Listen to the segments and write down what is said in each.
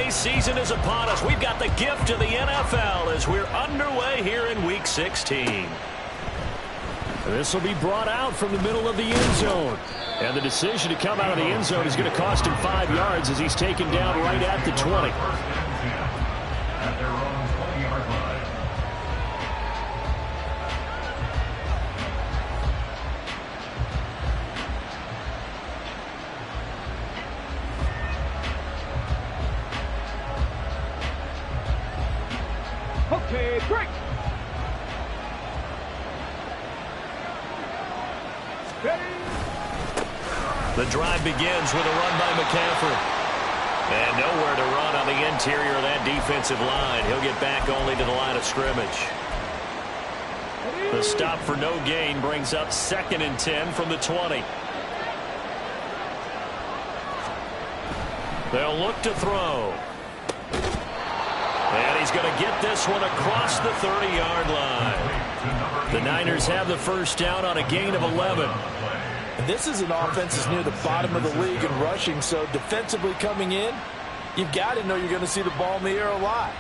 holiday season is upon us. We've got the gift of the NFL as we're underway here in Week 16. This will be brought out from the middle of the end zone. And the decision to come out of the end zone is going to cost him 5 yards as he's taken down right at the 20. At their own 20-yard line. Okay, break. The drive begins with a run by McCaffrey. And nowhere to run on the interior of that defensive line. He'll get back only to the line of scrimmage. The stop for no gain brings up 2nd and 10 from the 20. They'll look to throw. And he's going to get this one across the 30-yard line. The Niners have the first down on a gain of 11. And this is an offense that's near the bottom of the league in rushing, so defensively coming in, you've got to know you're going to see the ball in the air a lot.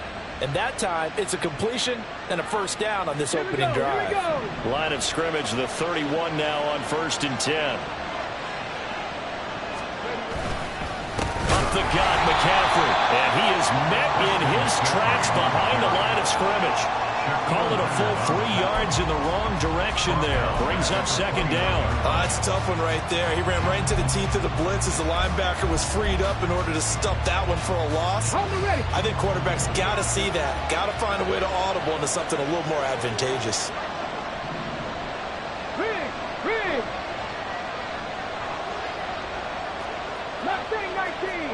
And that time, it's a completion and a first down on this opening drive. Line of scrimmage, the 31 now on 1st and 10. Up the gut, McCaffrey. And he is met in his tracks behind the line of scrimmage. Call it a full 3 yards in the wrong direction there. Brings up 2nd down. That's a tough one right there. He ran right into the teeth of the blitz as the linebacker was freed up in order to stuff that one for a loss. I think quarterbacks got to see that. Got to find a way to audible into something a little more advantageous. Big. 19.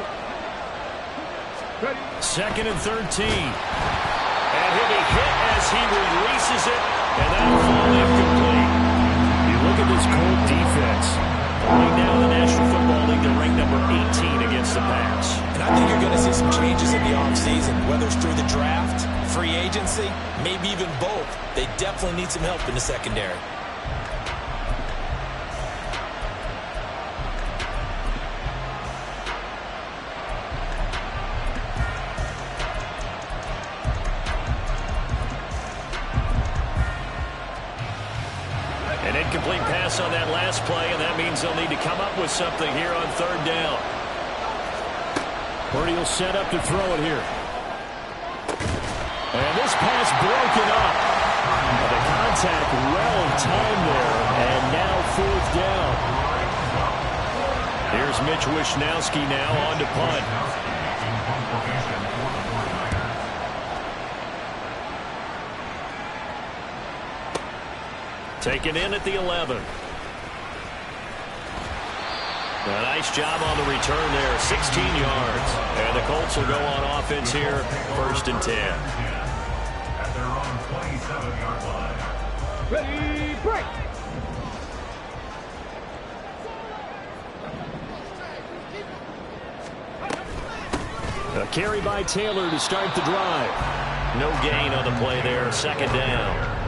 Ready. 2nd and 13. And he'll be hit as he releases it, and that'll fall incomplete. You look at this Colt defense. Right now in the National Football League, they're ranked number 18 against the pass. And I think you're going to see some changes in the offseason, whether it's through the draft, free agency, maybe even both. They definitely need some help in the secondary. An incomplete pass on that last play, and that means they'll need to come up with something here on 3rd down. Purdy will set up to throw it here. And this pass broken up. The contact well timed there, and now 4th down. Here's Mitch Wishnowski now on to punt. Taken in at the 11. A nice job on the return there, 16 yards. And the Colts will go on offense here, 1st and 10. At their own 27-yard line. Ready, break. A carry by Taylor to start the drive. No gain on the play there, 2nd down.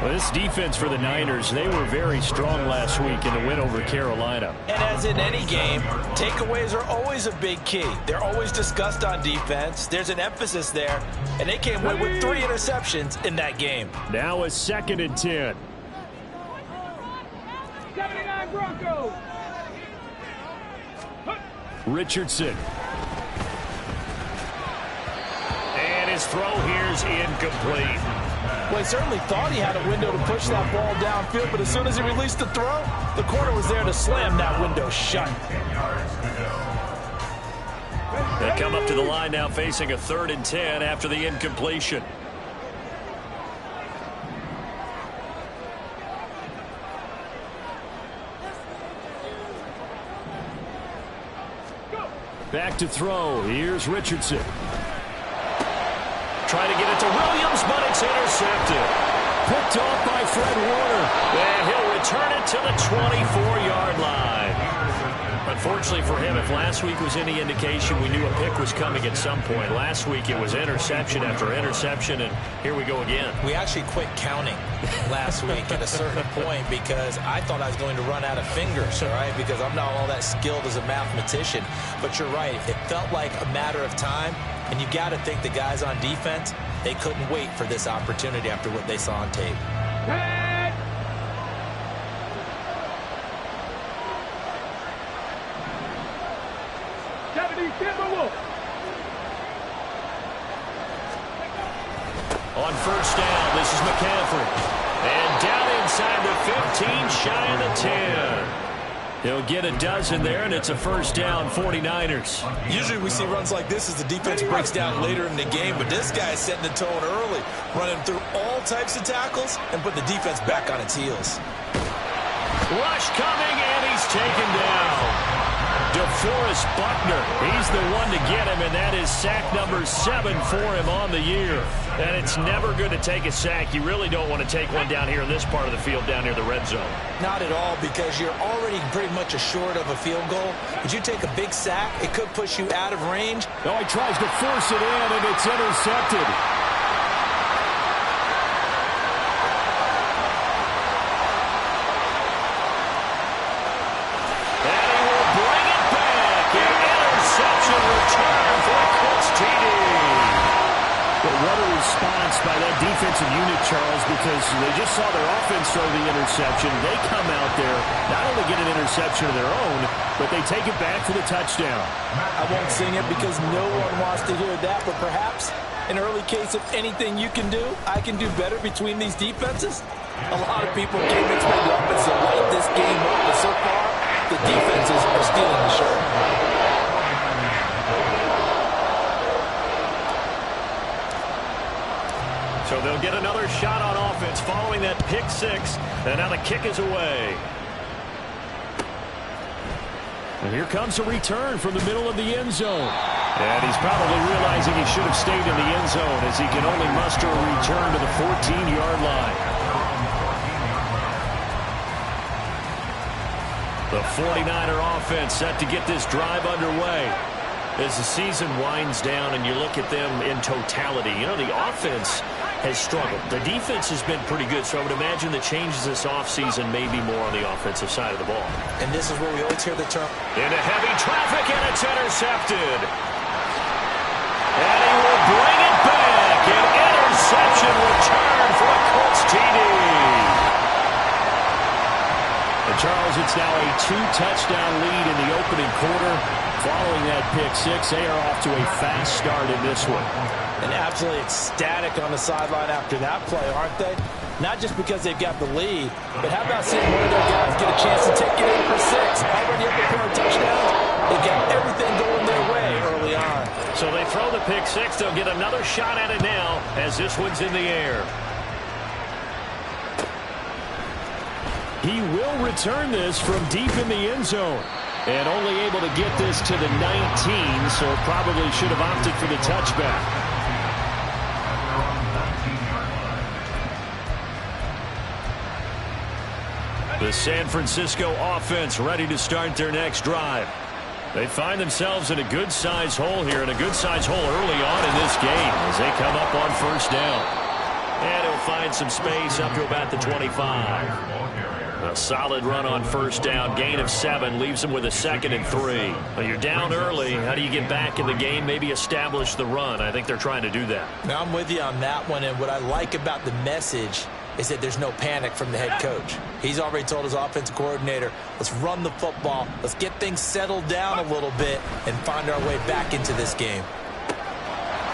Well, this defense for the Niners, they were very strong last week in the win over Carolina. And as in any game, takeaways are always a big key. They're always discussed on defense. There's an emphasis there, and they came away with 3 interceptions in that game. Now a 2nd and 10. 79 Broncos. Richardson. And his throw here's incomplete. Well, he certainly thought he had a window to push that ball downfield, but as soon as he released the throw, the corner was there to slam that window shut. They come up to the line now facing a 3rd and 10 after the incompletion. Back to throw. Here's Richardson. Trying to get it to Williams, but it's intercepted. Picked off by Fred Warner. And he'll return it to the 24-yard line. Unfortunately for him, if last week was any indication, we knew a pick was coming at some point. Last week it was interception after interception, and here we go again. We actually quit counting last week at a certain point because I thought I was going to run out of fingers, all right, because I'm not all that skilled as a mathematician. But you're right. It felt like a matter of time And you got to think the guys on defense, they couldn't wait for this opportunity after what they saw on tape. Head. On first down, this is McCaffrey. And down inside the 15, shy of the 10. He'll get a dozen there, and it's a first down, 49ers. Usually we see runs like this as the defense breaks down later in the game, but this guy's setting the tone early, running through all types of tackles and put the defense back on its heels. Rush coming, and he's taken down. DeForest Buckner, he's the one to get him, and that is sack number 7 for him on the year. And it's never good to take a sack. You really don't want to take one down here in this part of the field, down near the red zone. Not at all, because you're already pretty much assured of a field goal. But you take a big sack, it could push you out of range. No, he tries to force it in, and it's intercepted. What a response by that defensive unit, Charles, because they just saw their offense throw the interception. They come out there, not only get an interception of their own, but they take it back for the touchdown. I won't sing it because no one wants to hear that, but perhaps an early case of anything you can do, I can do better between these defenses. A lot of people came expecting the offense to light this game up, but so far, the defenses are stealing the show. So they'll get another shot on offense following that pick 6. And now the kick is away. And here comes a return from the middle of the end zone. And he's probably realizing he should have stayed in the end zone as he can only muster a return to the 14-yard line. The 49er offense set to get this drive underway. As the season winds down and you look at them in totality, you know, the offense has struggled. The defense has been pretty good, so I would imagine the changes this offseason may be more on the offensive side of the ball. And this is where we always hear the term. Into heavy traffic, and it's intercepted. And he will bring it back. An interception return for a Colts TD. And Charles, it's now a 2-touchdown lead in the opening quarter. Following that pick 6, they are off to a fast start in this one. And absolutely ecstatic on the sideline after that play, aren't they? Not just because they've got the lead, but how about seeing one of their guys get a chance to take it in for 6? Already up a pair of touchdowns. They've got everything going their way early on. So they throw the pick 6. They'll get another shot at it now as this one's in the air. He will return this from deep in the end zone. And only able to get this to the 19, so probably should have opted for the touchback. The San Francisco offense ready to start their next drive. They find themselves in a good-sized hole here, and a good-sized hole early on in this game as they come up on first down. And he'll find some space up to about the 25. A solid run on first down. Gain of 7 leaves them with a 2nd and 3. Well, you're down early. How do you get back in the game? Maybe establish the run. I think they're trying to do that. Now, I'm with you on that one, and what I like about the message is that there's no panic from the head coach. He's already told his offensive coordinator, let's run the football, let's get things settled down a little bit and find our way back into this game.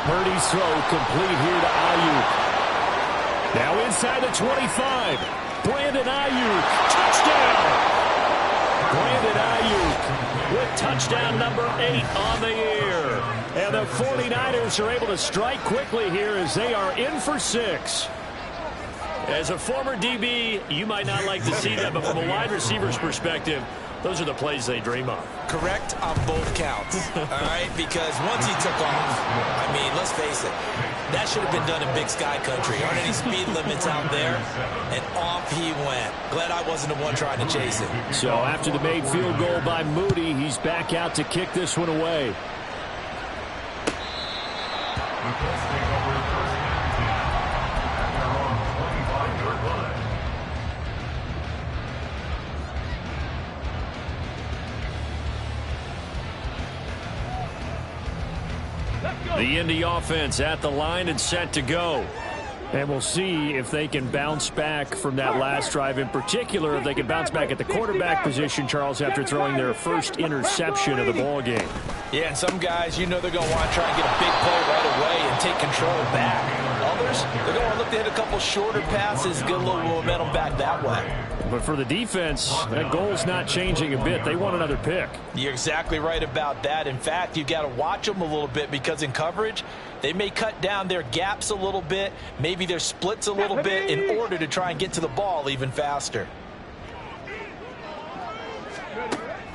Purdy's throw complete here to Ayuk. Now inside the 25. Brandon Ayuk, touchdown! Brandon Ayuk with touchdown number 8 on the year. And the 49ers are able to strike quickly here as they are in for 6. As a former DB, you might not like to see that, but from a wide receiver's perspective, those are the plays they dream of. Correct on both counts, all right? Because once he took off, I mean, let's face it, that should have been done in Big Sky Country. Aren't any speed limits out there? And off he went. Glad I wasn't the one trying to chase it. So after the made field goal by Moody, he's back out to kick this one away. The Indy offense at the line and set to go. And we'll see if they can bounce back from that last drive. In particular, if they can bounce back at the quarterback position, Charles, after throwing their first interception of the ball game. Yeah, and some guys, you know they're going to want to try and get a big play right away and take control back. Others, they're going to look to hit a couple shorter passes, get a little momentum back that way. But for the defense, that goal's not changing a bit. They want another pick. You're exactly right about that. In fact, you've got to watch them a little bit because in coverage, they may cut down their gaps a little bit, maybe their splits a little bit in order to try and get to the ball even faster.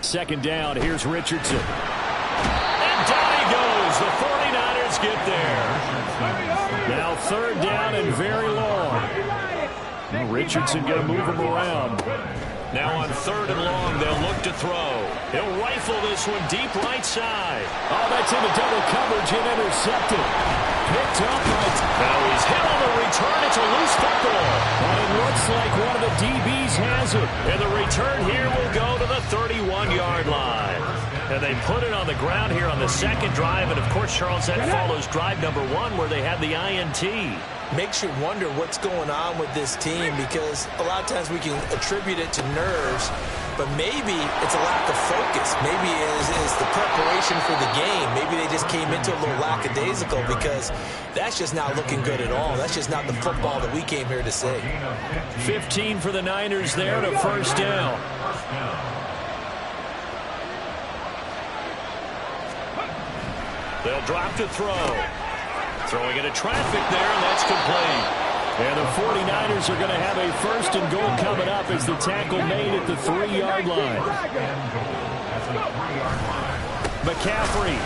Second down, here's Richardson. And down he goes. The 49ers get there. Now third down and very long. Richardson going to move him around. Now on third and long, they'll look to throw. He'll rifle this one deep right side. Oh, that's into double coverage and intercepted. Picked up right. Now he's hit on the return. It's a loose football. And it looks like one of the DBs has it. And the return here will go to the 31-yard line. And they put it on the ground here on the second drive. And, of course, Charles, that follows drive number 1 where they had the INT. Makes you wonder what's going on with this team because a lot of times we can attribute it to nerves, but maybe it's a lack of focus. Maybe it's the preparation for the game. Maybe they just came into a little lackadaisical because that's just not looking good at all. That's just not the football that we came here to see. 15 for the Niners there to first down. They'll drop to throw. Throwing into traffic there, and that's complete. And the 49ers are going to have a first and goal coming up as the tackle made at the 3-yard line. McCaffrey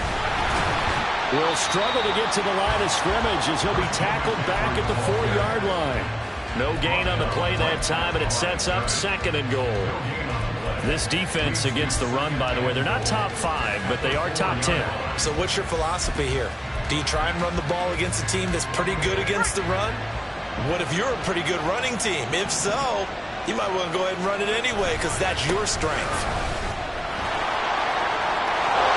will struggle to get to the line of scrimmage as he'll be tackled back at the 4-yard line. No gain on the play that time, and it sets up second and goal. This defense against the run, by the way, they're not top 5, but they are top 10. So what's your philosophy here? Do you try and run the ball against a team that's pretty good against the run? What if you're a pretty good running team? If so, you might want to go ahead and run it anyway because that's your strength.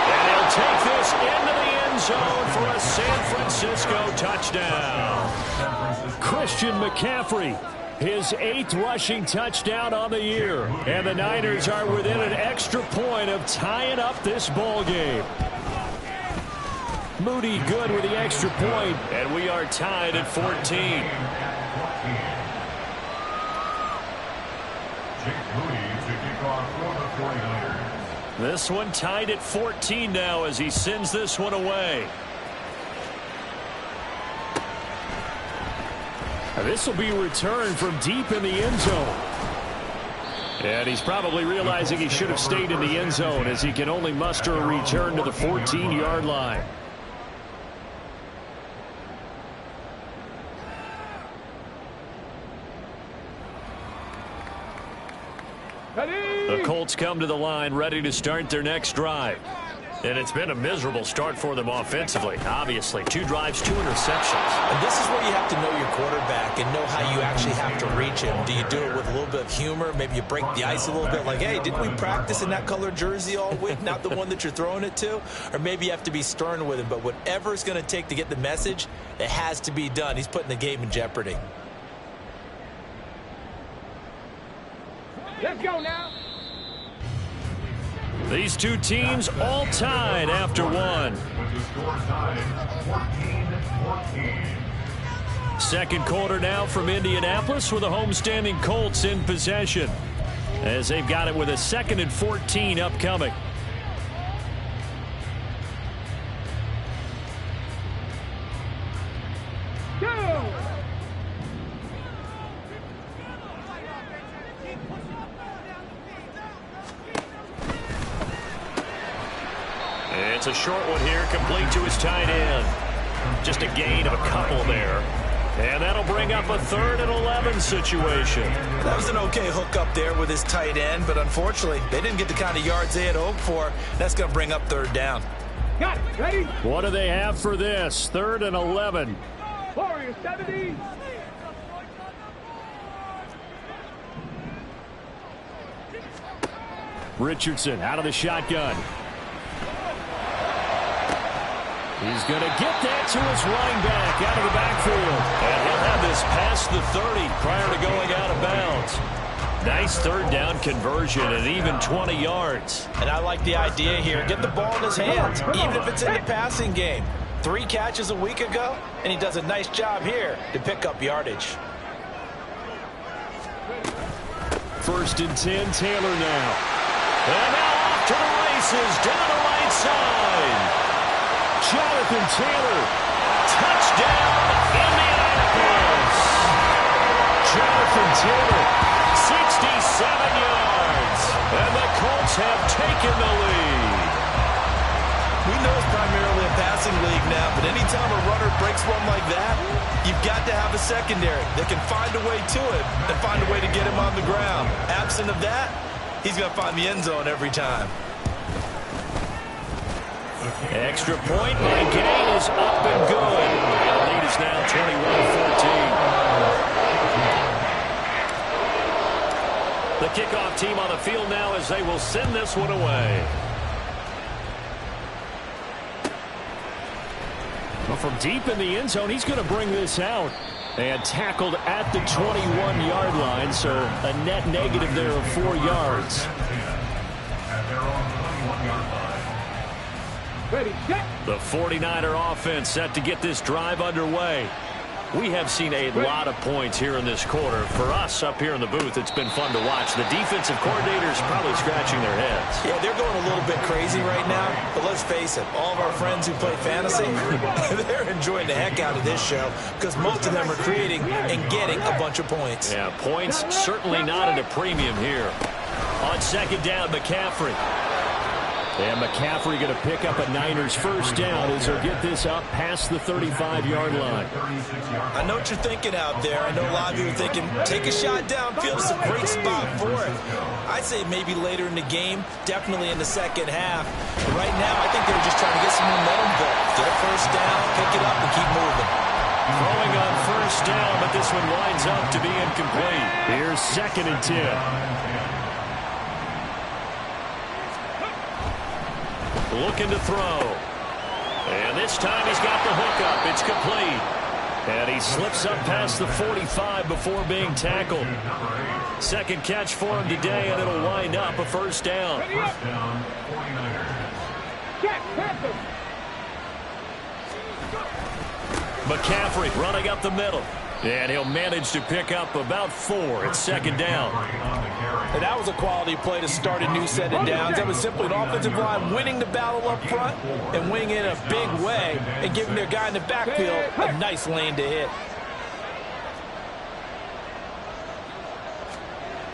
And he'll take this into the end zone for a San Francisco touchdown. Christian McCaffrey, his 8th rushing touchdown on the year. And the Niners are within an extra point of tying up this ball game. Moody good with the extra point. And we are tied at 14. This one tied at 14 now as he sends this one away. This will be returned from deep in the end zone. And he's probably realizing he should have stayed in the end zone as he can only muster a return to the 14-yard line. The Colts come to the line ready to start their next drive. And it's been a miserable start for them offensively. Obviously, 2 drives, 2 interceptions. And this is where you have to know your quarterback and know how you actually have to reach him. Do you do it with a little bit of humor? Maybe you break the ice a little bit like, hey, didn't we practice in that color jersey all week? Not the one that you're throwing it to? Or maybe you have to be stern with him. But whatever it's going to take to get the message, it has to be done. He's putting the game in jeopardy. Let's go now. These two teams all tied after one. Second quarter now from Indianapolis with the homestanding Colts in possession as they've got it with a 2nd and 14 upcoming. It's a short one here, complete to his tight end. Just a gain of a couple there. And that'll bring up a 3rd and 11 situation. That was an okay hook up there with his tight end, but unfortunately, they didn't get the kind of yards they had hoped for. That's going to bring up 3rd down. Got it. Ready? What do they have for this? 3rd and 11. Warriors 70. Richardson out of the shotgun. He's going to get that to his running back out of the backfield. And he'll have this past the 30 prior to going out of bounds. Nice third down conversion and even 20 yards. And I like the idea here. Get the ball in his hands, even if it's in the passing game. 3 catches a week ago, and he does a nice job here to pick up yardage. 1st and 10, Taylor now. And now off to the races, down the right side. Jonathan Taylor. Touchdown, Indianapolis. Jonathan Taylor. 67 yards. And the Colts have taken the lead. We know it's primarily a passing league now, but anytime a runner breaks one like that, you've got to have a secondary that can find a way to it and find a way to get him on the ground. Absent of that, he's going to find the end zone every time. Extra point by Gay is up and good. And the lead is now 21-14. The kickoff team on the field now as they will send this one away. Well, from deep in the end zone, he's going to bring this out. And tackled at the 21-yard line, so a net negative there of 4 yards. At their own 21-yard line. Ready, set. The 49er offense set to get this drive underway. We have seen a lot of points here in this quarter. For us up here in the booth, it's been fun to watch. The defensive coordinators probably scratching their heads. Yeah, they're going a little bit crazy right now, but let's face it, all of our friends who play fantasy, they're enjoying the heck out of this show because most of them are creating and getting a bunch of points. Yeah, points certainly not at a premium here. On 2nd down, McCaffrey. And McCaffrey going to pick up a Niners first down as he'll get this up past the 35-yard line. I know what you're thinking out there. I know a lot of you are thinking, take a shot downfield. It's a great spot for it. I'd say maybe later in the game, definitely in the second half. But right now, I think they're just trying to get some momentum built. Get a first down, pick it up, and keep moving. Throwing on first down, but this one winds up to be incomplete. Here's 2nd and 10. Looking to throw. And this time he's got the hook up. It's complete. And he slips up past the 45 before being tackled. 2nd catch for him today, and it'll wind up a first down. First down, 49ers. Check, pass him. McCaffrey running up the middle. And he'll manage to pick up about 4 at 2nd down. And that was a quality play to start a new set of downs. That was simply an offensive line winning the battle up front and winning in a big way and giving their guy in the backfield a nice lane to hit.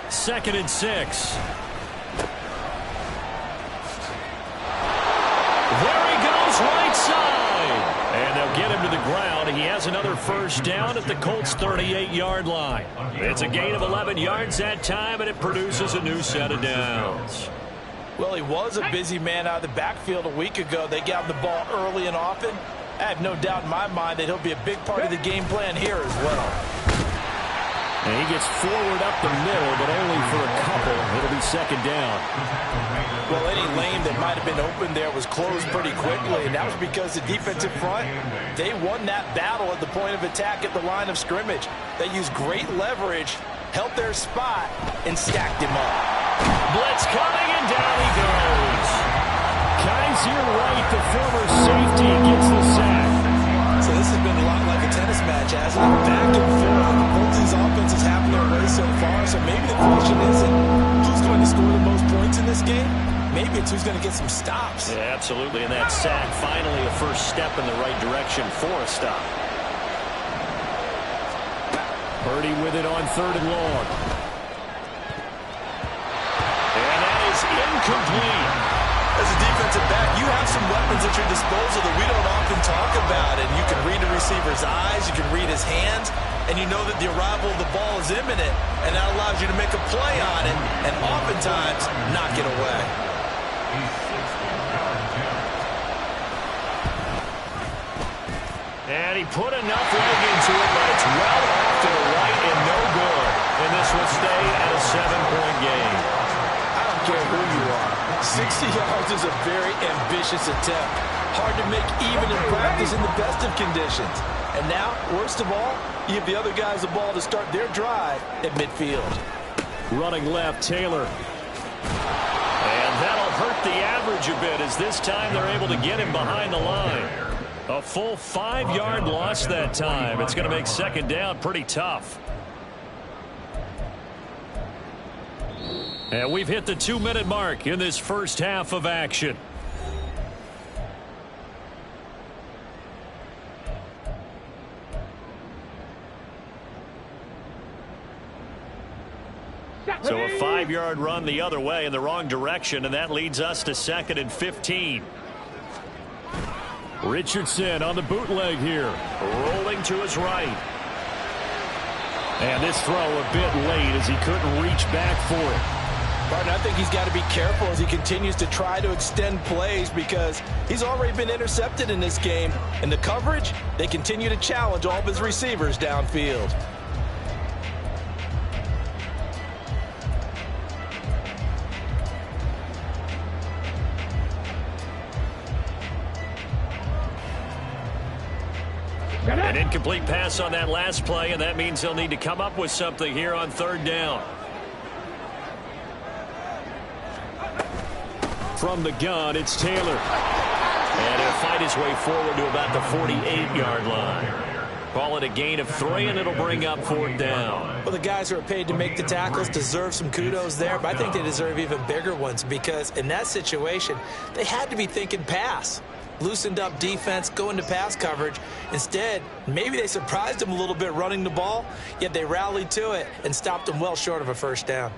2nd and 6. There he goes, right side. And they'll get him to the ground. He has another first down at the Colts' 38-yard line. It's a gain of 11 yards that time, and it produces a new set of downs. Well, he was a busy man out of the backfield a week ago. They got him the ball early and often. I have no doubt in my mind that he'll be a big part of the game plan here as well. And he gets forward up the middle, but only for a couple. It'll be 2nd down. Well, any lane that might have been open there was closed pretty quickly, and that was because the defensive front, they won that battle at the point of attack at the line of scrimmage. They used great leverage, held their spot, and stacked him up. Blitz coming, and down he goes. Kaiser White, the former safety, gets the sack. So this has been a lot like a tennis match, hasn't it? Back and forth. Both these offenses have their way so far, so maybe the question isn't who's going to score the most points in this game. Maybe it's who's going to get some stops. Yeah, absolutely, and that sack finally a first step in the right direction for a stop. Purdy with it on 3rd and long. And that is incomplete. As a defensive back, you have some weapons at your disposal that we don't often talk about. And you can read the receiver's eyes, you can read his hands, and you know that the arrival of the ball is imminent. And that allows you to make a play on it and oftentimes knock it away. And he put enough leg into it, but it's well off to the right and no good. And this will stay at a 7-point game. I don't care who you are. 60 yards is a very ambitious attempt. Hard to make even in practice in the best of conditions. And now, worst of all, you give the other guys the ball to start their drive at midfield. Running left, Taylor. And that'll hurt the average a bit as this time they're able to get him behind the line. A full 5-yard loss that time. It's going to make second down pretty tough. And we've hit the 2-minute mark in this first half of action. So a 5-yard run the other way in the wrong direction, and that leads us to 2nd and 15. Richardson on the bootleg here. Rolling to his right. And this throw a bit late as he couldn't reach back for it. Partner, I think he's got to be careful as he continues to try to extend plays because he's already been intercepted in this game. And the coverage, they continue to challenge all of his receivers downfield. An incomplete pass on that last play, and that means he'll need to come up with something here on 3rd down. From the gun, it's Taylor. And he'll fight his way forward to about the 48-yard line. Call it a gain of 3, and it'll bring up 4th down. Well, the guys who are paid to make the tackles deserve some kudos there, but I think they deserve even bigger ones because in that situation, they had to be thinking pass. Loosened up defense, going to pass coverage. Instead, maybe they surprised him a little bit running the ball, yet they rallied to it and stopped him well short of a first down.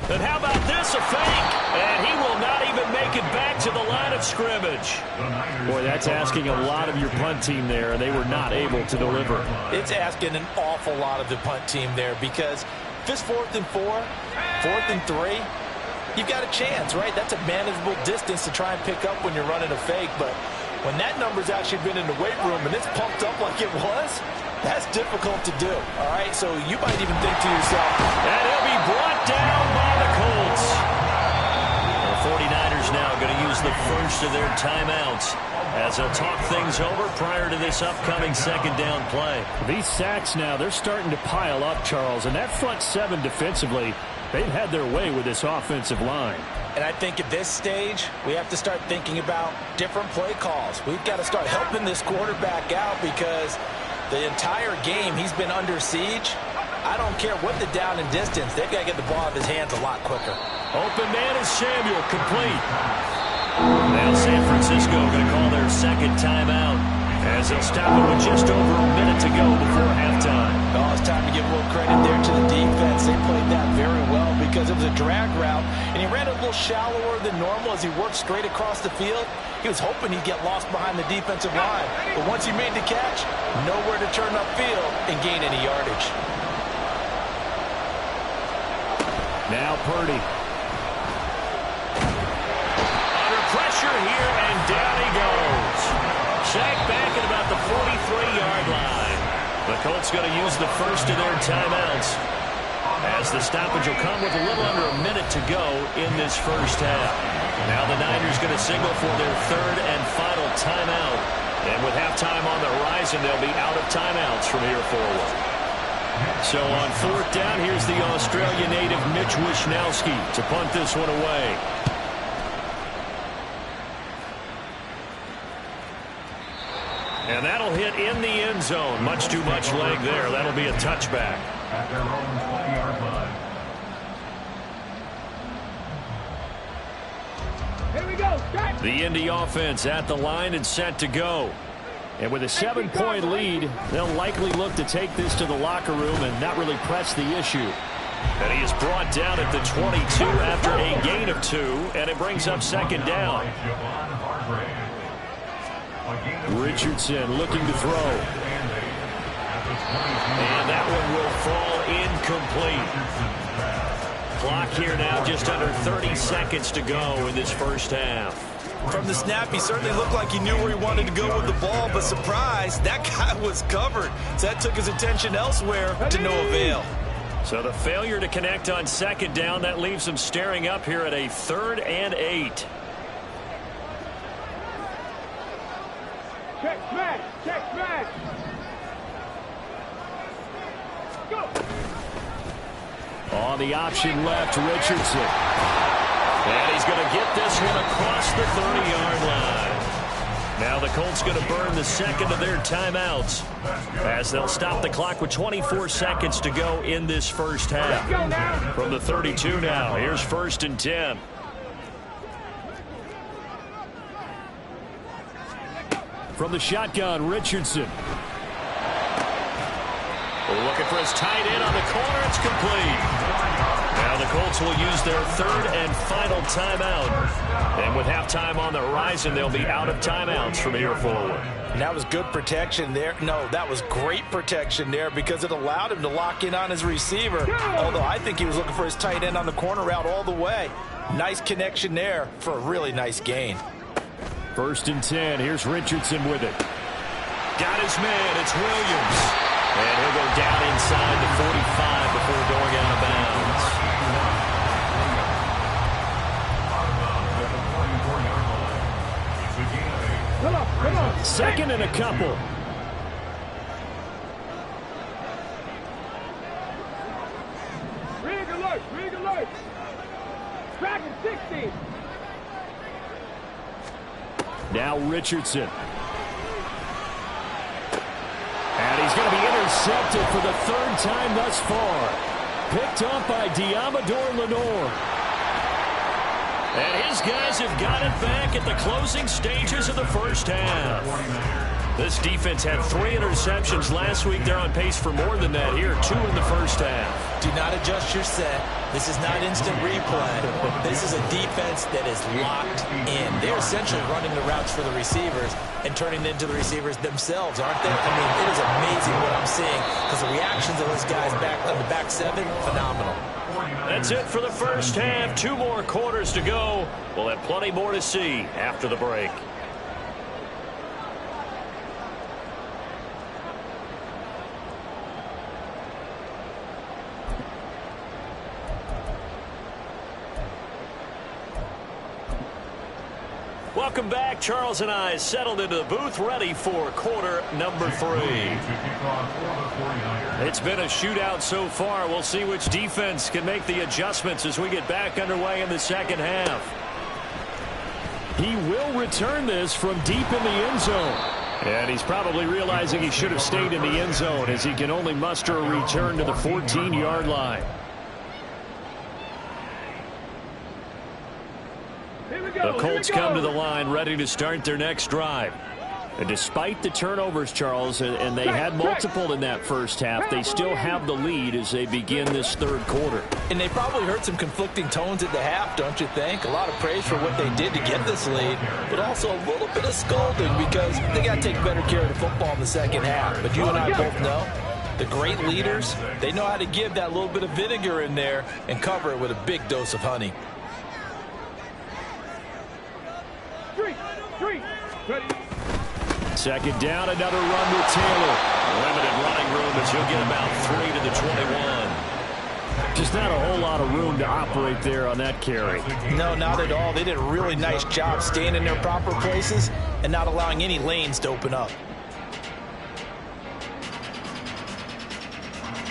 And how about this, a fake? And he will not even make it back to the line of scrimmage. Boy, that's asking a lot of your punt team there, and they were not able to deliver. It's asking an awful lot of the punt team there because if it's 4th and 4, 4th and 3, you've got a chance, right? That's a manageable distance to try and pick up when you're running a fake. But when that number's actually been in the weight room and it's pumped up like it was, that's difficult to do, all right? So you might even think to yourself, and he'll be brought down by the Colts. The 49ers now going to use the first of their timeouts as they'll talk things over prior to this upcoming 2nd down play. These sacks now, they're starting to pile up, Charles, and that front 7 defensively, they've had their way with this offensive line. and I think at this stage, we have to start thinking about different play calls. We've got to start helping this quarterback out because the entire game he's been under siege. I don't care what the down and distance. They've got to get the ball out of his hands a lot quicker. Open man is Samuel, complete. Now San Francisco going to call their second timeout as they'll stop it with just over a minute to go before halftime. Oh, it's time to give a little credit there to the defense. They played that very well because it was a drag route, and he ran a little shallower than normal as he worked straight across the field. He was hoping he'd get lost behind the defensive line, but once he made the catch, nowhere to turn upfield and gain any yardage. Now Purdy. Under pressure here, and down he goes. Sacked back at about the 43-yard line. The Colts going to use the first of their timeouts as the stoppage will come with a little under a minute to go in this first half. Now the Niners going to signal for their third and final timeout. And with halftime on the horizon, they'll be out of timeouts from here forward. So on fourth down, here's the Australia native Mitch Wishnowsky to punt this one away. And that'll hit in the end zone. Much too much leg there. That'll be a touchback. At their own 20-yard line. Here we go. Start. The Indy offense at the line and set to go. And with a 7-point lead, they'll likely look to take this to the locker room and not really press the issue. And he is brought down at the 22 after a gain of 2, and it brings up second down. Richardson looking to throw. And that one will fall incomplete. Clock here now just under 30 seconds to go in this first half. From the snap, he certainly looked like he knew where he wanted to go with the ball, but surprise, that guy was covered. So that took his attention elsewhere to no avail. So the failure to connect on second down, that leaves them staring up here at a 3rd and 8. Check smash. Check smash. Go. On the option left, Richardson. And he's going to get this one across the 30-yard line. Now the Colts going to burn the second of their timeouts as they'll stop the clock with 24 seconds to go in this first half. From the 32 now, here's 1st and 10. From the shotgun, Richardson. Looking for his tight end on the corner. It's complete. Now the Colts will use their 3rd and final timeout. And with halftime on the horizon, they'll be out of timeouts from here forward. And that was good protection there. No, that was great protection there because it allowed him to lock in on his receiver. Although I think he was looking for his tight end on the corner route all the way. Nice connection there for a really nice gain. 1st and 10. Here's Richardson with it. Got his man. It's Williams. And he'll go down inside the 45 before going out of bounds. Come on. 2nd and a couple. Rig alert. Track and 60. Now Richardson. And he's going to be intercepted for the 3rd time thus far. Picked up by Diamador Lenore. And his guys have got it back at the closing stages of the first half. This defense had 3 interceptions last week. They're on pace for more than that here. 2 in the first half. Do not adjust your set. This is not instant replay. This is a defense that is locked in. They're essentially running the routes for the receivers and turning it into the receivers themselves, aren't they? I mean, it is amazing what I'm seeing because the reactions of those guys back on the back 7, phenomenal. That's it for the first half. 2 more quarters to go. We'll have plenty more to see after the break. Welcome back. Charles and I settled into the booth, ready for quarter number 3. It's been a shootout so far. We'll see which defense can make the adjustments as we get back underway in the second half. He will return this from deep in the end zone. And he's probably realizing he should have stayed in the end zone as he can only muster a return to the 14-yard line. The Colts come to the line ready to start their next drive. And despite the turnovers, Charles, and they had multiple in that first half, they still have the lead as they begin this 3rd quarter. And they probably heard some conflicting tones at the half, don't you think? A lot of praise for what they did to get this lead, but also a little bit of scolding because they got to take better care of the football in the second half. But you and I both know the great leaders, they know how to give that little bit of vinegar in there and cover it with a big dose of honey. 3. Ready. 2nd down, another run with Taylor. Limited running room as he'll get about 3 to the 21. Just not a whole lot of room to operate there on that carry. No, not at all. They did a really nice job staying in their proper places and not allowing any lanes to open up.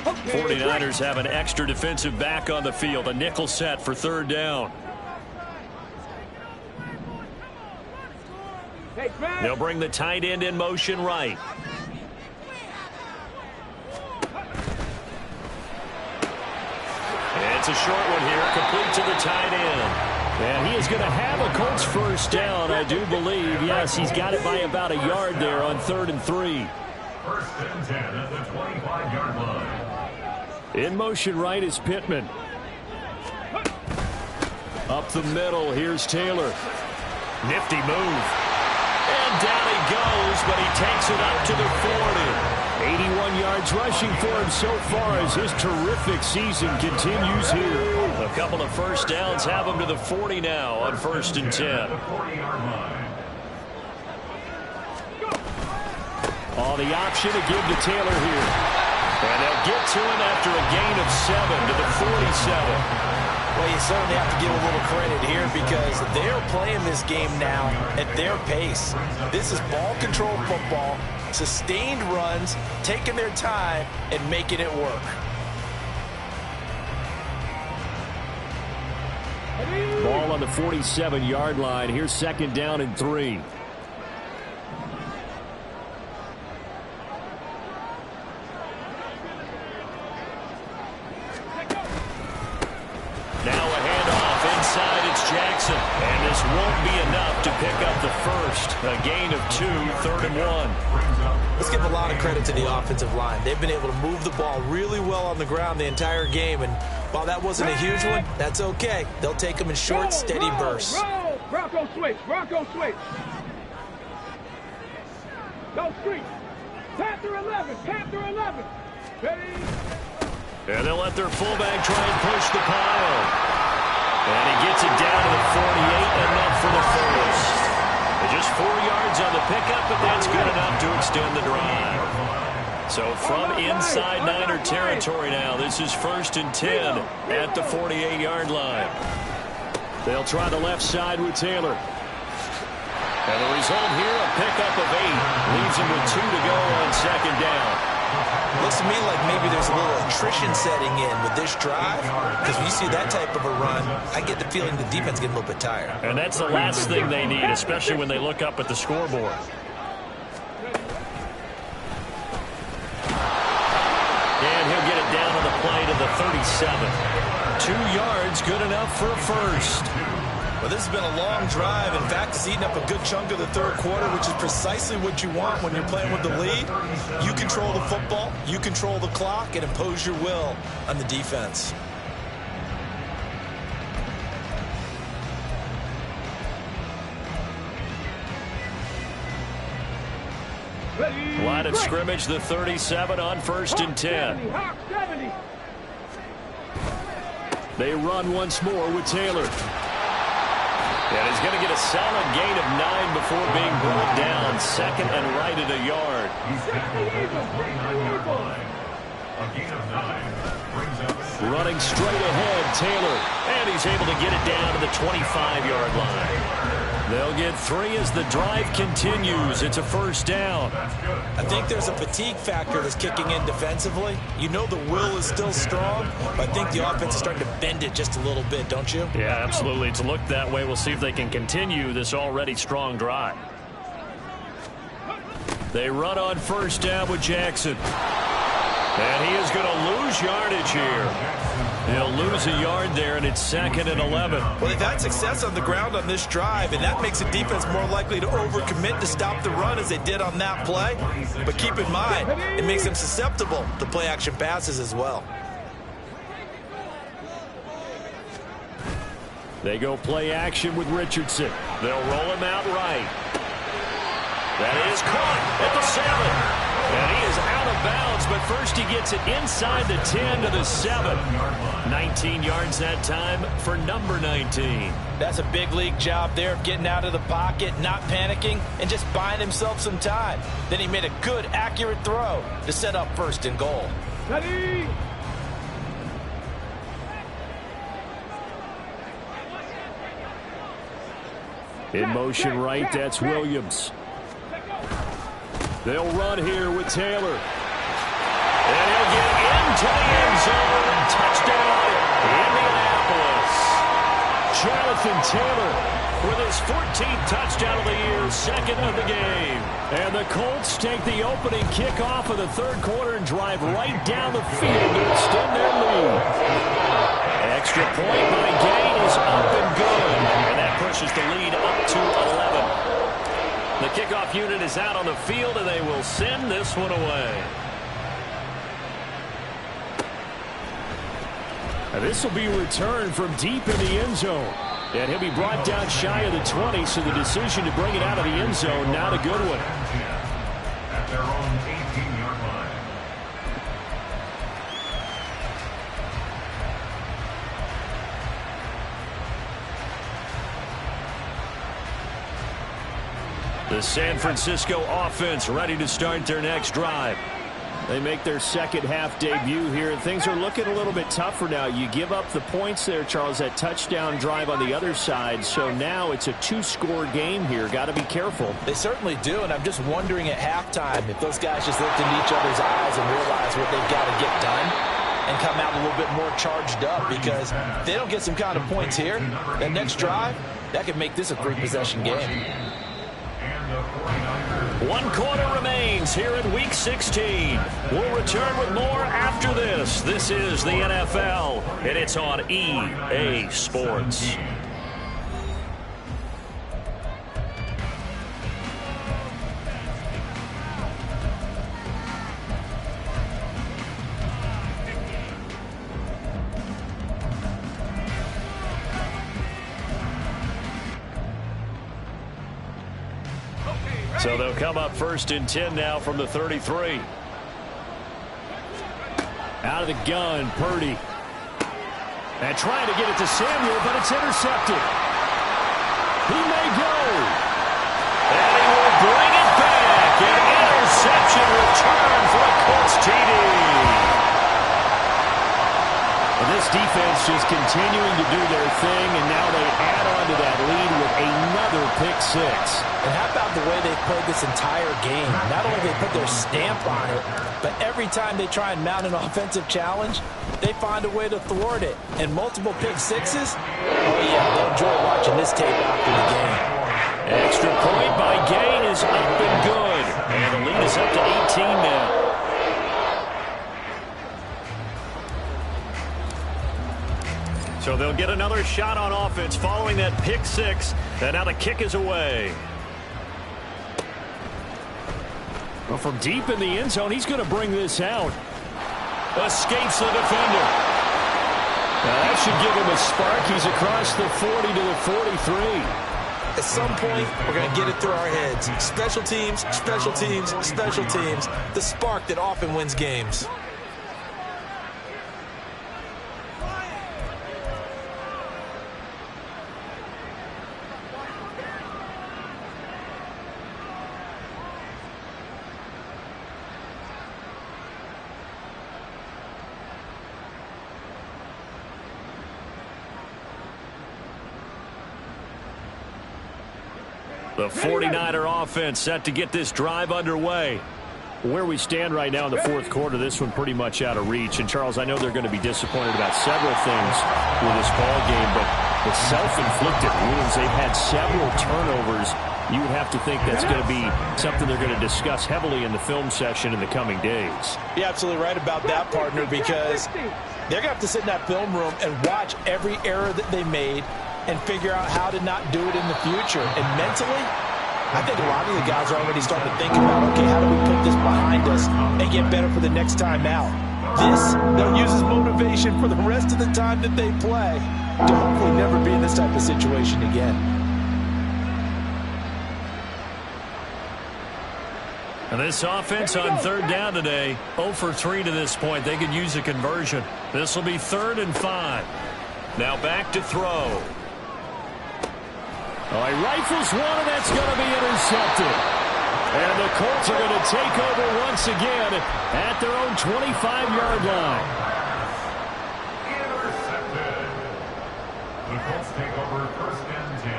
49ers have an extra defensive back on the field. A nickel set for 3rd down. They'll bring the tight end in motion right. And it's a short one here, complete to the tight end. And he is going to have a Colts 1st down, I do believe. Yes, he's got it by about a yard there on 3rd and 3. 1st and 10 at the 25-yard line. In motion right is Pittman. Up the middle, here's Taylor. Nifty move. And down he goes, but he takes it up to the 40. 81 yards rushing for him so far as his terrific season continues here. A couple of first downs have him to the 40 now on 1st and 10. On the option to give to Taylor here. And they'll get to him after a gain of 7 to the 47. Well, you certainly have to give a little credit here because they're playing this game now at their pace. This is ball control football, sustained runs, taking their time and making it work. Ball on the 47-yard line. Here's 2nd down and 3. Now a handoff inside. It's Jackson. And this won't be enough to pick up the first. A gain of 2, 3rd and 1. Let's give a lot of credit to the offensive line. They've been able to move the ball really well on the ground the entire game. And while that wasn't a huge one, that's okay. They'll take them in short, steady bursts. Roll. Bronco switch. Bronco switch. Go street. Panther 11. Panther 11. Ready. And they'll let their fullback try and push the pile. And he gets it down to the 48, enough for the first. Just 4 yards on the pickup, but that's good enough to extend the drive. So from inside Niner territory now, this is 1st and 10 at the 48-yard line. They'll try the left side with Taylor. And the result here, a pickup of 8. Leaves him with 2 to go on 2nd down. Looks to me like maybe there's a little attrition setting in with this drive, because when you see that type of a run, I get the feeling the defense getting a little bit tired. And that's the last thing they need, especially when they look up at the scoreboard. And he'll get it down on the play to the 37. 2 yards, good enough for a first. Well, this has been a long drive. In fact, it's eaten up a good chunk of the 3rd quarter, which is precisely what you want when you're playing with the lead. You control the football, you control the clock, and impose your will on the defense. Line of scrimmage, the 37 on 1st and 10. They run once more with Taylor. And he's going to get a solid gain of 9 before being brought down. 2nd and right at a yard. A gain of 9 brings up Running straight ahead, Taylor. And he's able to get it down to the 25-yard line. They'll get 3 as the drive continues. It's a 1st down. I think there's a fatigue factor that's kicking in defensively. You know the will is still strong, but I think the offense is starting to bend it just a little bit, don't you? Yeah, absolutely. It's looked that way. We'll see if they can continue this already strong drive. They run on 1st down with Jackson. And he is going to lose yardage here. He'll lose a yard there, and it's 2nd and 11. Well, they've had success on the ground on this drive, and that makes the defense more likely to overcommit to stop the run as they did on that play. But keep in mind, it makes them susceptible to play-action passes as well. They go play action with Richardson. They'll roll him out right. That is caught at the 7. And he is out of bounds, but first he gets it inside the 10 to the 7. 19 yards that time for number 19. That's a big league job there of getting out of the pocket, not panicking, and just buying himself some time. Then he made a good, accurate throw to set up 1st and goal. Ready. In motion right, that's Williams. They'll run here with Taylor. And he'll get into the end zone. Touchdown, Indianapolis. Jonathan Taylor with his 14th touchdown of the year, 2nd of the game. And the Colts take the opening kickoff of the 3rd quarter and drive right down the field to extend their lead. Extra point by Gay is up and good. And that pushes the lead up to 11. The kickoff unit is out on the field, and they will send this one away. And this will be returned from deep in the end zone. And he'll be brought down shy of the 20, so the decision to bring it out of the end zone, not a good one. at their own 18-yard line. The San Francisco offense ready to start their next drive. They make their second half debut here, and things are looking a little bit tougher now. You give up the points there, Charles, that touchdown drive on the other side. So now it's a two-score game here. Got to be careful. They certainly do, and I'm just wondering at halftime if those guys just looked into each other's eyes and realized what they've got to get done and come out a little bit more charged up, because if they don't get some kind of points here, that next drive, that could make this a three-possession game. One quarter remains here in Week 16. We'll return with more after this. This is the NFL, and it's on EA Sports. So they'll come up 1st and 10 now from the 33. Out of the gun, Purdy. And trying to get it to Samuel, but it's intercepted. He may go. And he will bring it back. An interception return for a Colts TD. And this defense just continuing to do their thing, and now they add on to that lead with another pick six. And how about the way they've played this entire game? Not only they put their stamp on it, but every time they try and mount an offensive challenge, they find a way to thwart it. And multiple pick sixes? Oh, yeah, they'll enjoy watching this tape after the game. Extra point by Gain is up and good. And the lead is up to 18 now. So they'll get another shot on offense following that pick six. And now the kick is away. Well, from deep in the end zone, he's going to bring this out. Escapes the defender. Now that should give him a spark. He's across the 40 to the 43. At some point, we're going to get it through our heads. Special teams, special teams, special teams. The spark that often wins games. The 49er offense set to get this drive underway. Where we stand right now in the fourth quarter, this one pretty much out of reach. And, Charles, I know they're going to be disappointed about several things with this ball game, but the self-inflicted wounds, they've had several turnovers. You would have to think that's going to be something they're going to discuss heavily in the film session in the coming days. You're absolutely right about that, partner, because they're going to have to sit in that film room and watch every error that they made and figure out how to not do it in the future. And mentally, I think a lot of the guys are already starting to think about, okay, how do we put this behind us and get better for the next time out? This, they'll use as motivation for the rest of the time that they play to hopefully never be in this type of situation again. And this offense on third down today, 0 for 3 to this point. They could use a conversion. This will be 3rd and 5. Now back to throw. Oh, he rifles one, and that's going to be intercepted. And the Colts are going to take over once again at their own 25-yard line. Intercepted. The Colts take over 1st and 10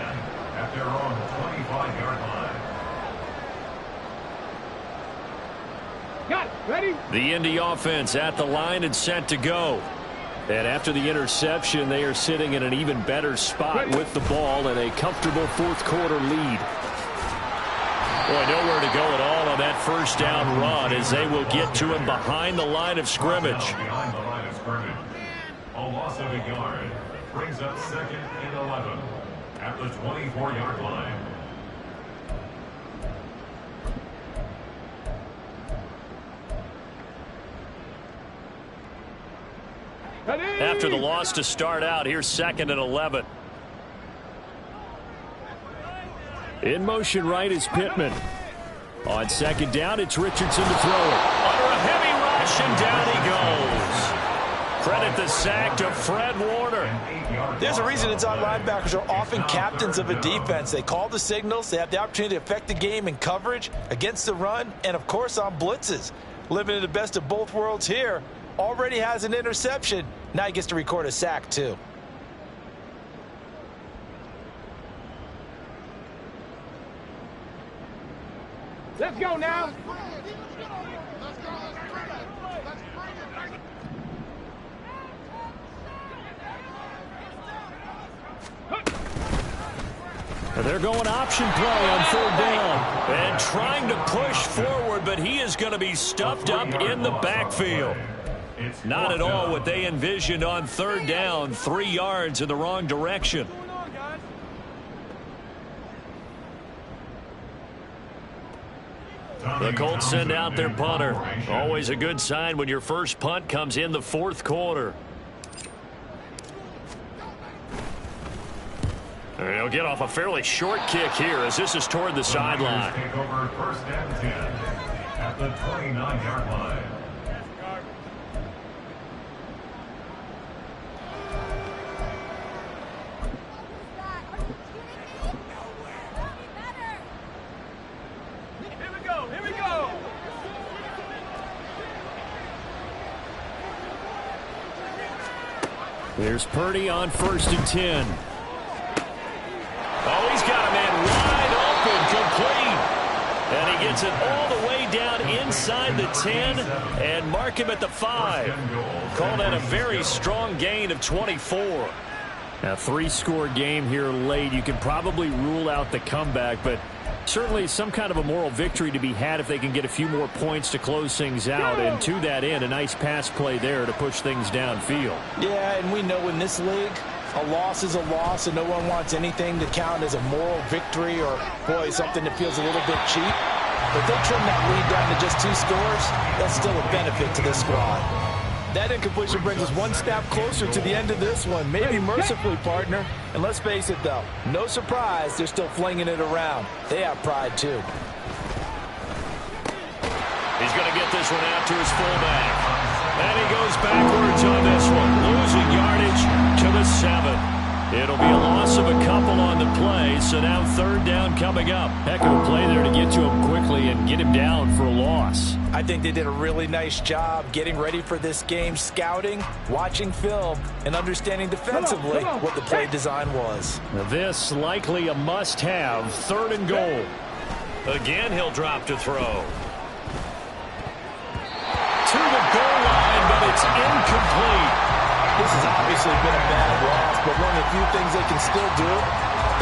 at their own 25-yard line. Got it. Ready? The Indy offense at the line and set to go. And after the interception, they are sitting in an even better spot with the ball and a comfortable fourth quarter lead. Boy, nowhere to go at all on that first down run as they will get to him behind the line of scrimmage. Behind the line of scrimmage. A loss of a yard brings up 2nd and 11 at the 24-yard line. After the loss to start out, here's 2nd and 11. In motion right is Pittman. On 2nd down, it's Richardson to throw it. Under a heavy rush, and down he goes. Credit the sack to Fred Warner. There's a reason inside linebackers are often captains of a defense. They call the signals. They have the opportunity to affect the game in coverage, against the run, and, of course, on blitzes. living in the best of both worlds here. Already has an interception. Now he gets to record a sack, too. Let's go now. They're going option play on third down. And trying to push forward, but he is going to be stuffed up in the backfield. Not at all what they envisioned on third down. 3 yards in the wrong direction. The Colts send out their punter. Always a good sign when your first punt comes in the fourth quarter. And he'll get off a fairly short kick here as this is toward the sideline. Take over first and 10 at the 29-yard line. Here we go. There's Purdy on first and 10. Oh, he's got a man wide open, complete. And he gets it all the way down inside the 10 and mark him at the 5. Call that a very strong gain of 24. A 3-score game here late. You can probably rule out the comeback, but certainly some kind of a moral victory to be had if they can get a few more points to close things out. And to that end, a nice pass play there to push things downfield. Yeah, and we know in this league, a loss is a loss, and no one wants anything to count as a moral victory or, boy, something that feels a little bit cheap. But they trim that lead down to just 2 scores. That's still a benefit to this squad. That incompletion brings us one step closer to the end of this one. Maybe mercifully, partner. And let's face it, though, no surprise, they're still flinging it around. They have pride, too. He's going to get this one out to his fullback. And he goes backwards on this one, losing yardage to the 7. It'll be a loss of a couple on the play, so now third down coming up. Heck of a play there to get to him quickly and get him down for a loss. I think they did a really nice job getting ready for this game, scouting, watching film, and understanding defensively what the play design was. Now this likely a must-have, 3rd and goal. Again, he'll drop to throw. To the goal line, but it's incomplete. This has obviously been a bad loss, but one of the few things they can still do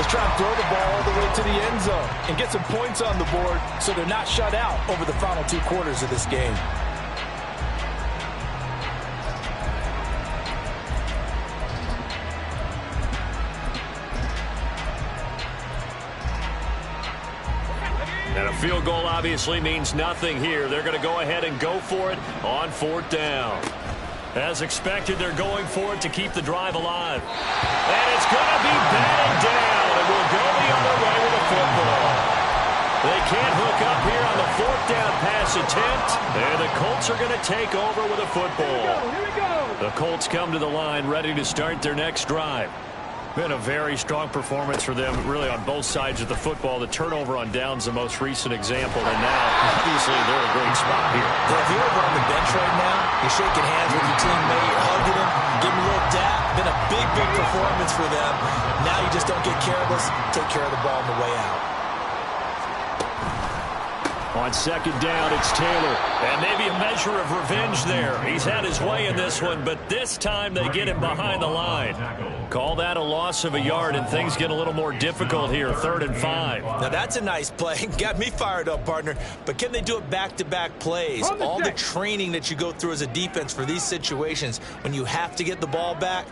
is try and throw the ball all the way to the end zone and get some points on the board so they're not shut out over the final 2 quarters of this game. And a field goal obviously means nothing here. They're going to go ahead and go for it on 4th down. As expected, they're going for it to keep the drive alive. And it's going to be batted down, and we'll go the other way with the football. They can't hook up here on the 4th down pass attempt, and the Colts are going to take over with a football. Here we go. The Colts come to the line ready to start their next drive. Been a very strong performance for them, really, on both sides of the football. The turnover on downs, the most recent example, and now, obviously, they're in a great spot here. Well, if you're over on the bench right now, you're shaking hands with your teammate, you're hugging him, giving him a little dap. Been a big, big performance for them. Now you just don't get careless, take care of the ball on the way out. On 2nd down, it's Taylor. And maybe a measure of revenge there. He's had his way in this one, but this time they get him behind the line. Call that a loss of a yard, and things get a little more difficult here, 3rd and 5. Now, that's a nice play. Got me fired up, partner. But can they do it back-to-back plays? All the training that you go through as a defense for these situations, when you have to get the ball back,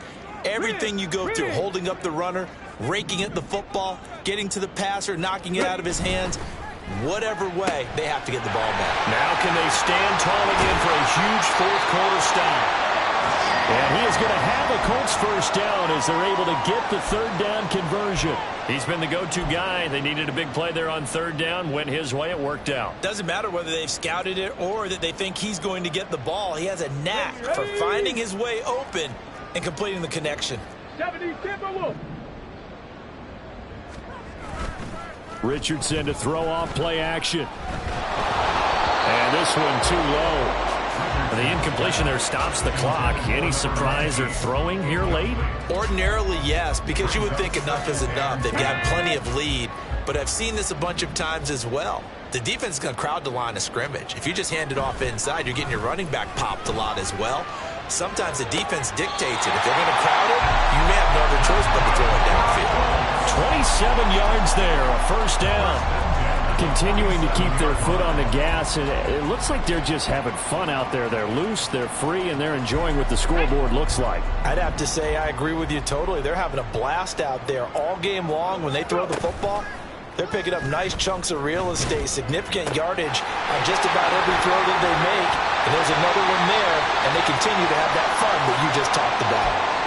everything you go through, holding up the runner, raking at the football, getting to the passer, knocking it out of his hands, whatever way, they have to get the ball back. Now can they stand tall again for a huge 4th quarter stop? And he is going to have a Colts first down as they're able to get the 3rd down conversion. He's been the go-to guy. They needed a big play there on 3rd down. Went his way. It worked out. Doesn't matter whether they've scouted it or that they think he's going to get the ball. He has a knack for finding his way open and completing the connection. 70 Timberwolves. Richardson to throw off play action. And this one too low. The incompletion there stops the clock. Any surprise they're throwing here late? Ordinarily, yes, because you would think enough is enough. They've got plenty of lead, but I've seen this a bunch of times as well. The defense is going to crowd the line of scrimmage. If you just hand it off inside, you're getting your running back popped a lot as well. Sometimes the defense dictates it. If they're going to crowd it, you may have no other choice but to throw it downfield. 27 yards there, a first down. Continuing to keep their foot on the gas, and it looks like they're just having fun out there. They're loose, they're free, and they're enjoying what the scoreboard looks like. I'd have to say I agree with you totally. They're having a blast out there all game long. When they throw the football, they're picking up nice chunks of real estate, significant yardage on just about every throw that they make. And there's another one there, and they continue to have that fun that you just talked about.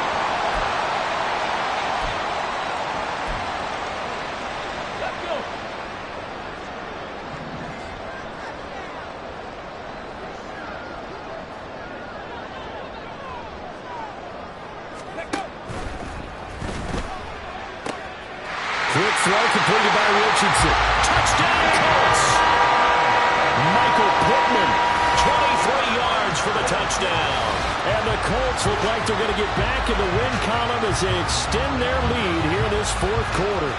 Quick throw completed by Richardson. Touchdown, Colts! Michael Pittman. 23 yards for the touchdown. And the Colts look like they're going to get back in the win column as they extend their lead here in this fourth quarter.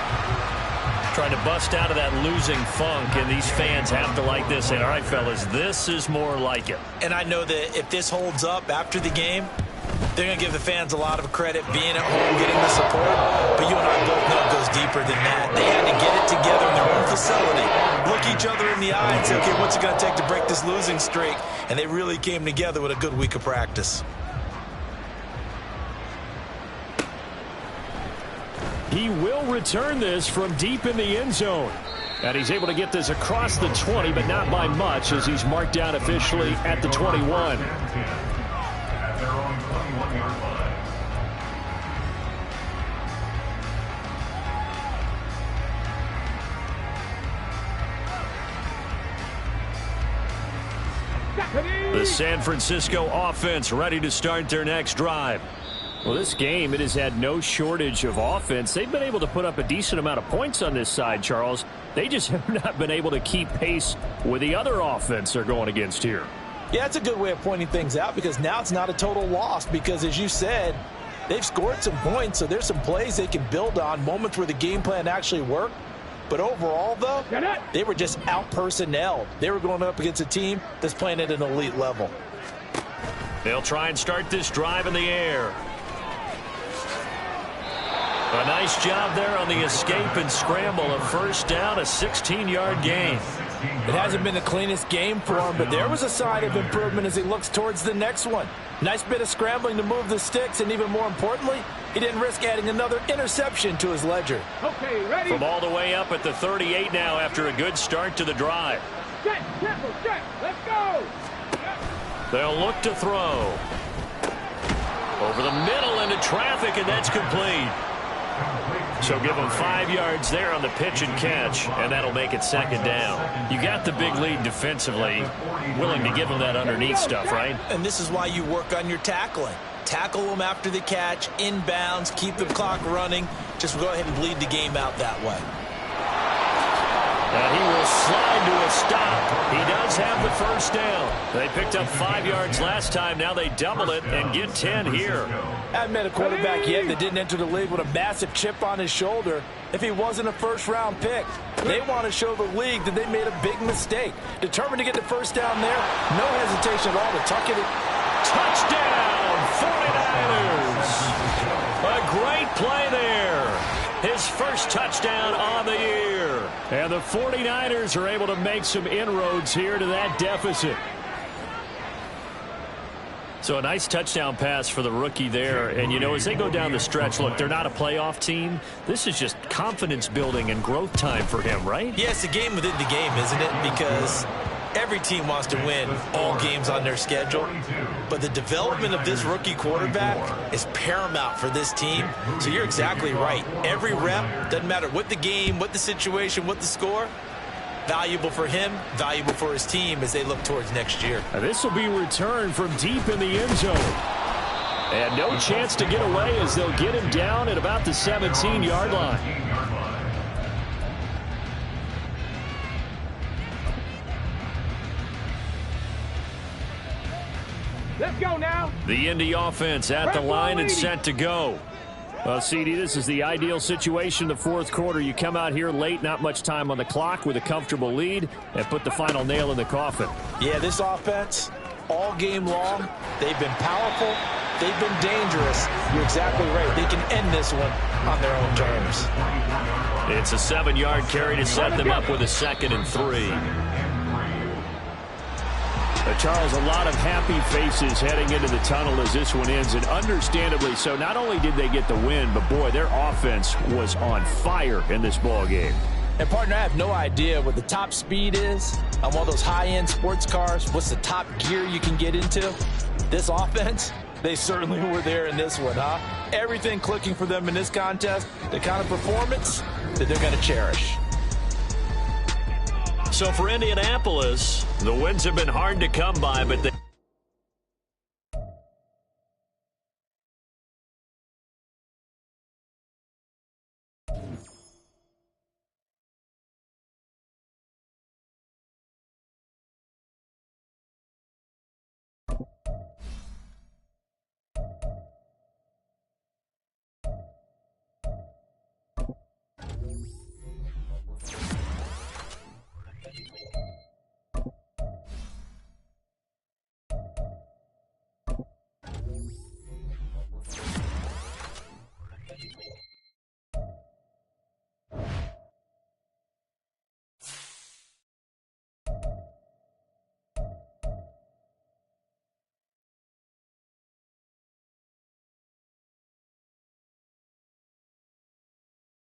Trying to bust out of that losing funk, and these fans have to like this. And all right, fellas, this is more like it. And I know that if this holds up after the game, they're going to give the fans a lot of credit being at home, getting the support. But you and I both know it goes deeper than that. They had to get it together in their own facility, look each other in the eye and say, okay, what's it going to take to break this losing streak? And they really came together with a good week of practice. He will return this from deep in the end zone. And he's able to get this across the 20, but not by much, as he's marked down officially at the 21. At their own 21-yard line. The San Francisco offense ready to start their next drive. Well, this game, it has had no shortage of offense. They've been able to put up a decent amount of points on this side, Charles. They just have not been able to keep pace with the other offense they're going against here. Yeah, it's a good way of pointing things out because now it's not a total loss because, as you said, they've scored some points, so there's some plays they can build on, moments where the game plan actually worked. But overall, though, they were just out-personnelled. They were going up against a team that's playing at an elite level. They'll try and start this drive in the air. A nice job there on the escape and scramble. A first down, a 16-yard gain. It hasn't been the cleanest game for him, but there was a sign of improvement as he looks towards the next one. Nice bit of scrambling to move the sticks, and even more importantly, he didn't risk adding another interception to his ledger. Okay, ready? From all the way up at the 38 now after a good start to the drive. Set, tempo, set, let's go! They'll look to throw. Over the middle into traffic, and that's complete. So give them 5 yards there on the pitch and catch, and that'll make it second down. You got the big lead defensively, willing to give them that underneath stuff, right? And this is why you work on your tackling. Tackle them after the catch, inbounds, keep the clock running. Just go ahead and bleed the game out that way. And he will slide to a stop. He does have the first down. They picked up 5 yards last time. Now they double it and get 10 here. I haven't met a quarterback yet that didn't enter the league with a massive chip on his shoulder if he wasn't a first-round pick. They want to show the league that they made a big mistake. Determined to get the first down there, no hesitation at all to tuck it in. Touchdown, 49ers. A great play there. His first touchdown on the year. And the 49ers are able to make some inroads here to that deficit. So a nice touchdown pass for the rookie there. And, you know, as they go down the stretch, look, they're not a playoff team. This is just confidence building and growth time for him, right? Yeah, it's a game within the game, isn't it? Because every team wants to win all games on their schedule. But the development of this rookie quarterback is paramount for this team. So you're exactly right. Every rep, doesn't matter what the game, what the situation, what the score, valuable for him, valuable for his team as they look towards next year. This will be returned from deep in the end zone. And no chance to get away as they'll get him down at about the 17-yard line. The Indy offense at the line and set to go. Well, CD, this is the ideal situation in the fourth quarter. You come out here late, not much time on the clock, with a comfortable lead, and put the final nail in the coffin. Yeah, this offense, all game long, they've been powerful, they've been dangerous. You're exactly right. They can end this one on their own terms. It's a 7-yard carry to set them up with a 2nd and 3. Charles, a lot of happy faces heading into the tunnel as this one ends, and understandably so. Not only did they get the win, but, boy, their offense was on fire in this ball game. And, partner, I have no idea what the top speed is on one of those high-end sports cars. What's the top gear you can get into? This offense, they certainly were there in this one, huh? Everything clicking for them in this contest, the kind of performance that they're going to cherish. So for Indianapolis, the wins have been hard to come by, but they